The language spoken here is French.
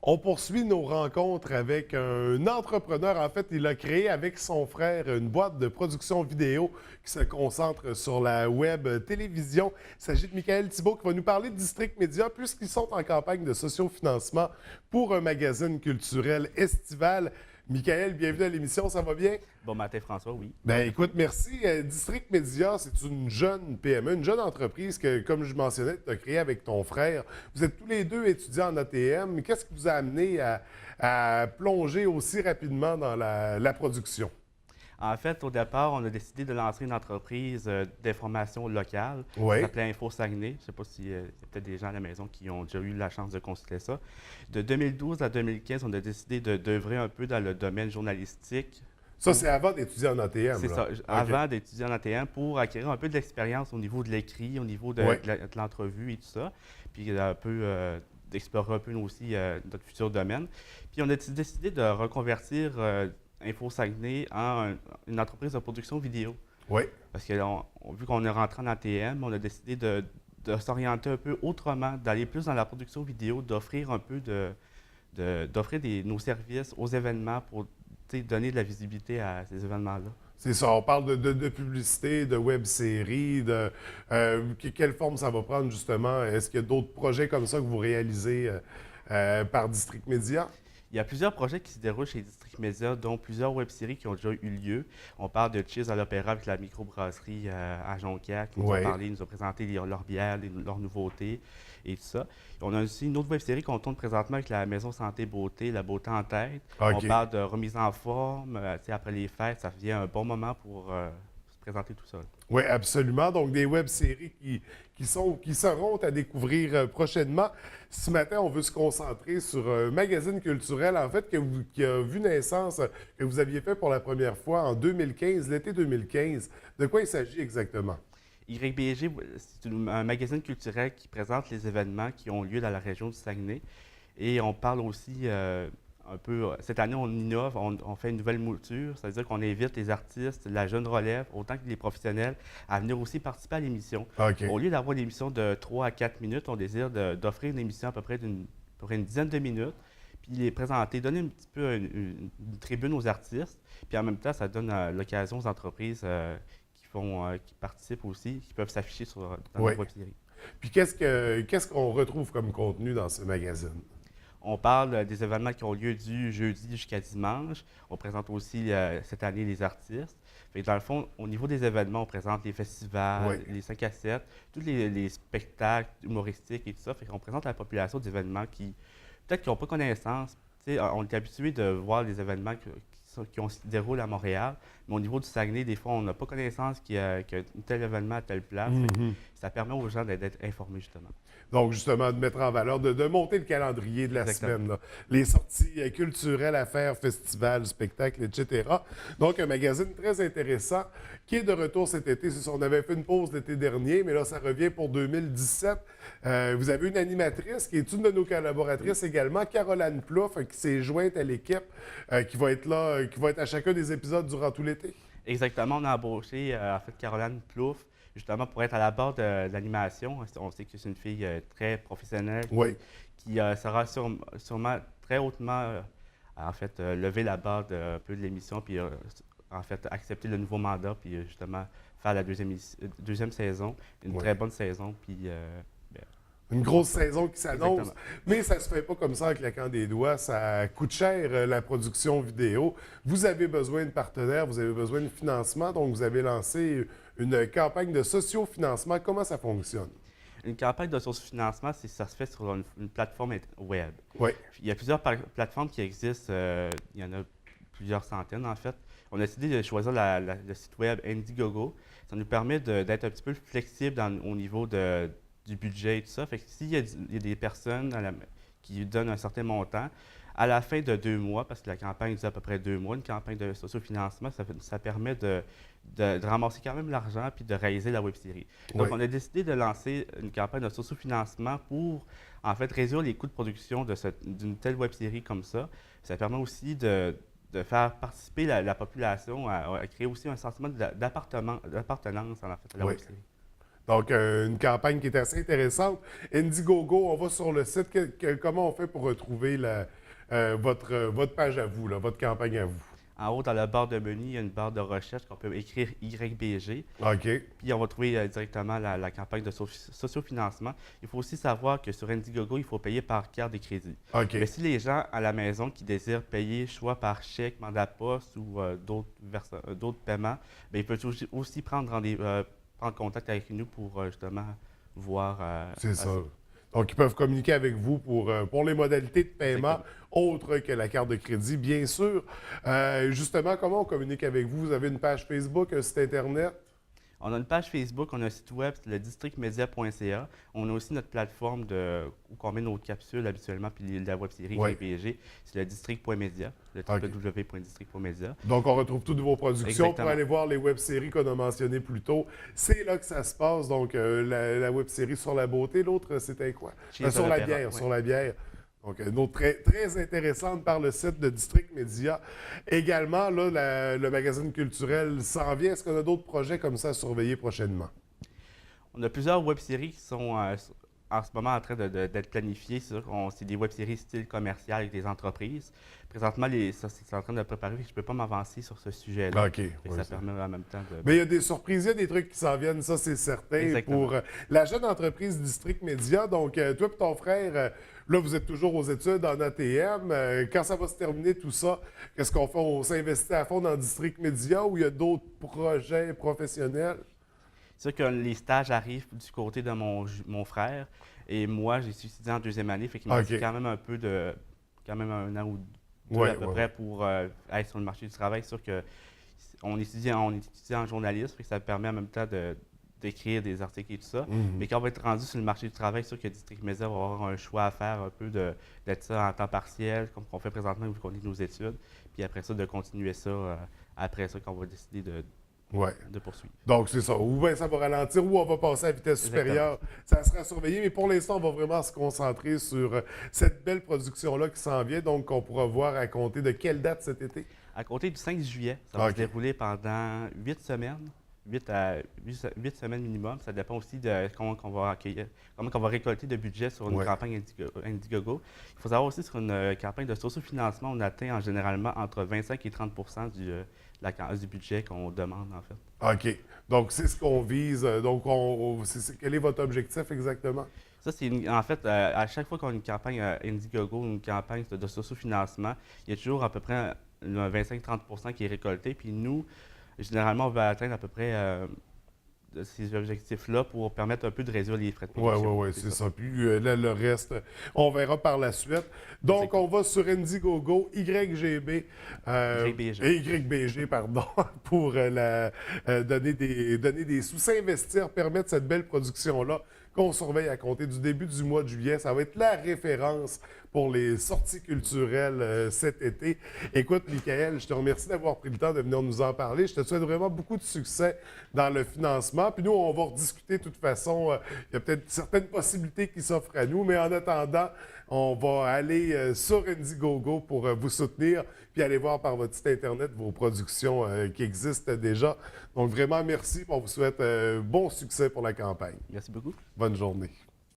On poursuit nos rencontres avec un entrepreneur. En fait, il a créé avec son frère une boîte de production vidéo qui se concentre sur la web télévision. Il s'agit de Michael Thibault qui va nous parler de District Média puisqu'ils sont en campagne de sociofinancement pour un magazine culturel estival. Michael, bienvenue à l'émission, ça va bien? Bon matin, François, oui. Ben écoute, merci. District Média, c'est une jeune PME, une jeune entreprise que, comme je mentionnais, tu as créée avec ton frère. Vous êtes tous les deux étudiants en ATM. Qu'est-ce qui vous a amené à plonger aussi rapidement dans la production? En fait, au départ, on a décidé de lancer une entreprise d'information locale. Oui. Ça s'appelait Info Saguenay. Je ne sais pas s'il y a peut-être des gens à la maison qui ont déjà eu la chance de consulter ça. De 2012 à 2015, on a décidé d'œuvrer un peu dans le domaine journalistique. Ça, c'est avant d'étudier en ATM. C'est là. ça, OK. avant d'étudier en ATM pour acquérir un peu de l'expérience au niveau de l'écrit, au niveau de, Ouais. de l'entrevue et tout ça. Puis un peu d'explorer un peu aussi notre futur domaine. Puis on a décidé de reconvertir Info Saguenay en une entreprise de production vidéo. Oui. Parce que vu qu'on est rentré en ATM, on a décidé de s'orienter un peu autrement, d'aller plus dans la production vidéo, d'offrir un peu d'offrir nos services aux événements pour donner de la visibilité à ces événements-là. C'est ça, on parle de publicité, de web-série, quelle forme ça va prendre justement? Est-ce qu'il y a d'autres projets comme ça que vous réalisez par District Média? Il y a plusieurs projets qui se déroulent chez District Média, dont plusieurs web-séries qui ont déjà eu lieu. On parle de Cheese à l'Opéra avec la microbrasserie à Jonquière, qui nous Ouais. a parlé, nous a présenté leurs bières, leurs nouveautés et tout ça. On a aussi une autre web-série qu'on tourne présentement avec la Maison Santé Beauté, La Beauté en tête. OK. On parle de remise en forme, après les fêtes, ça devient un bon moment pour se présenter tout ça. Oui, absolument. Donc, des web-séries qui seront à découvrir prochainement. Ce matin, on veut se concentrer sur un magazine culturel, en fait, qui a vu naissance, que vous aviez fait pour la première fois en 2015, l'été 2015. De quoi il s'agit exactement? YBG, c'est un magazine culturel qui présente les événements qui ont lieu dans la région du Saguenay. Et on parle aussi un peu, cette année, on innove, on fait une nouvelle mouture, c'est-à-dire qu'on invite les artistes, la jeune relève, autant que les professionnels, à venir aussi participer à l'émission. OK. Au lieu d'avoir une émission de 3 à 4 minutes, on désire d'offrir une émission à peu près une dizaine de minutes, puis les présenter, donner un petit peu une tribune aux artistes, puis en même temps, ça donne l'occasion aux entreprises qui participent aussi, qui peuvent s'afficher dans Oui. la web-série. Puis qu'est-ce qu'on retrouve comme contenu dans ce magazine? On parle des événements qui ont lieu du jeudi jusqu'à dimanche. On présente aussi cette année les artistes. Fait que dans le fond, au niveau des événements, on présente les festivals, Oui. les 5 à 7, tous les spectacles humoristiques et tout ça. Fait qu'on présente à la population des événements qui, peut-être qu'ils n'ont pas connaissance. Tu sais, on est habitué de voir les événements qui se déroulent à Montréal, mais au niveau du Saguenay, des fois, on n'a pas connaissance qu'il y a un tel événement à telle place. Fait que ça permet aux gens d'être informés, justement. Donc, justement, de mettre en valeur, de monter le calendrier de la Exactement. semaine, là. Les sorties culturelles à faire, festivals, spectacles, etc. Donc, un magazine très intéressant qui est de retour cet été. C'est ça, on avait fait une pause l'été dernier, mais là, ça revient pour 2017. Vous avez une animatrice qui est une de nos collaboratrices également, Caroline Plouffe, qui s'est jointe à l'équipe, qui va être là, qui va être à chacun des épisodes durant tout l'été. Exactement, on a embauché en fait Caroline Plouffe, justement pour être à la barre de l'animation. On sait que c'est une fille très professionnelle Oui. qui sera sûrement très hautement en fait lever la barre un peu de l'émission, puis en fait accepter le nouveau mandat, puis justement faire la deuxième saison, une Oui. très bonne saison, puis Une grosse saison qui s'annonce, Exactement. mais ça se fait pas comme ça en claquant des doigts. Ça coûte cher, la production vidéo. Vous avez besoin de partenaires, vous avez besoin de financement, donc vous avez lancé une campagne de sociofinancement. Comment ça fonctionne? une campagne de source-financement, ça se fait sur une plateforme web. Oui, Il y a plusieurs plateformes qui existent, il y en a plusieurs centaines en fait. On a décidé de choisir le site web Indiegogo. Ça nous permet d'être un petit peu flexible au niveau du budget et tout ça. Fait que s'il y a des personnes qui donnent un certain montant, à la fin de 2 mois, parce que la campagne dure à peu près 2 mois, une campagne de sociofinancement, ça permet de ramasser quand même l'argent puis de réaliser la web-série. Donc, Oui. on a décidé de lancer une campagne de sociofinancement pour, en fait, réduire les coûts de production d'une telle web-série comme ça. Ça permet aussi de faire participer la population à créer aussi un sentiment d'appartenance en fait, à la Oui. web-série. Donc, une campagne qui est assez intéressante. Indiegogo, on va sur le site. Comment on fait pour retrouver votre page à vous, là, votre campagne à vous? En haut, dans la barre de menu, il y a une barre de recherche qu'on peut écrire YBG. OK. Puis on va trouver directement la campagne de sociofinancement. Il faut aussi savoir que sur Indiegogo, il faut payer par carte de crédit. OK. Mais si les gens à la maison qui désirent payer soit par chèque, mandat de poste ou d'autres paiements, bien, ils peuvent aussi prendre contact avec nous pour justement voir. C'est ça. Donc, ils peuvent communiquer avec vous pour les modalités de paiement autres que la carte de crédit, bien sûr. Justement, comment on communique avec vous? Vous avez une page Facebook, un site Internet? On a une page Facebook, on a un site web, c'est le districtmedia.ca. On a aussi notre plateforme où on met nos capsules habituellement, puis la web-série YPG, c'est le district.media, le www.district.media. Donc, on retrouve toutes vos productions. Exactement. Pour aller voir les web-séries qu'on a mentionnées plus tôt. C'est là que ça se passe. Donc, la web-série sur la beauté. L'autre, c'était quoi? Sur la bière, sur la bière. Donc, une autre très, très intéressante par le site de District Média. Également, là, le magazine culturel s'en vient. Est-ce qu'on a d'autres projets comme ça à surveiller prochainement? On a plusieurs web-séries qui sont en ce moment en train d'être planifiées. C'est des web-séries style commercial avec des entreprises. Présentement, c'est en train de préparer. Je ne peux pas m'avancer sur ce sujet-là. OK. Ça permet en même temps de... Mais il y a des surprises, il y a des trucs qui s'en viennent, ça, c'est certain. Exactement. Pour la jeune entreprise District Média. Donc, toi et ton frère, là, vous êtes toujours aux études en ATM. Quand ça va se terminer tout ça, qu'est-ce qu'on fait? On s'investit à fond dans District Média ou il y a d'autres projets professionnels? C'est sûr que les stages arrivent du côté de mon frère. Et moi, j'ai suis étudiant en deuxième année, fait qu'il me reste quand même quand même un an ou deux à peu près pour être sur le marché du travail. C'est sûr qu'on étudie en journalisme, fait que ça permet en même temps d'écrire des articles et tout ça. Mais quand on va être rendu sur le marché du travail, c'est sûr que District Média va avoir un choix à faire un peu d'être ça en temps partiel, comme on fait présentement vu qu'on est nos études. Puis après ça, de continuer ça après ça, quand on va décider de poursuivre. Donc, c'est ça. Ou bien ça va ralentir, ou on va passer à vitesse supérieure. Ça sera surveillé. Mais pour l'instant, on va vraiment se concentrer sur cette belle production-là qui s'en vient. Donc, on pourra voir à compter de quelle date cet été? À compter du 5 juillet. Ça va se dérouler pendant 8 semaines. 8 semaines minimum. Ça dépend aussi de comment on va récolter de budget sur une campagne Indiegogo. Il faut savoir aussi sur une campagne de sociofinancement, on atteint généralement entre 25 et 30 du budget qu'on demande, en fait. OK. Donc, c'est ce qu'on vise. Donc, quel est votre objectif exactement? Ça, c'est en fait, à chaque fois qu'on a une campagne Indiegogo, une campagne de sociofinancement, il y a toujours à peu près 25-30 qui est récolté. Puis nous, généralement, on va atteindre à peu près ces objectifs-là pour permettre un peu de réduire les frais de production. Oui, c'est ça. Puis le reste, on verra par la suite. Donc, on va sur Indiegogo, YGB, YBG, pardon, pour donner des sous, s'investir, permettre cette belle production-là qu'on surveille à compter du début du mois de juillet. Ça va être la référence pour les sorties culturelles cet été. Écoute, Michael, je te remercie d'avoir pris le temps de venir nous en parler. Je te souhaite vraiment beaucoup de succès dans le financement. Puis nous, on va rediscuter de toute façon. Il y a peut-être certaines possibilités qui s'offrent à nous, mais en attendant, on va aller sur Indiegogo pour vous soutenir, puis aller voir par votre site Internet vos productions qui existent déjà. Donc vraiment, merci. On vous souhaite bon succès pour la campagne. Merci beaucoup. Bonne journée.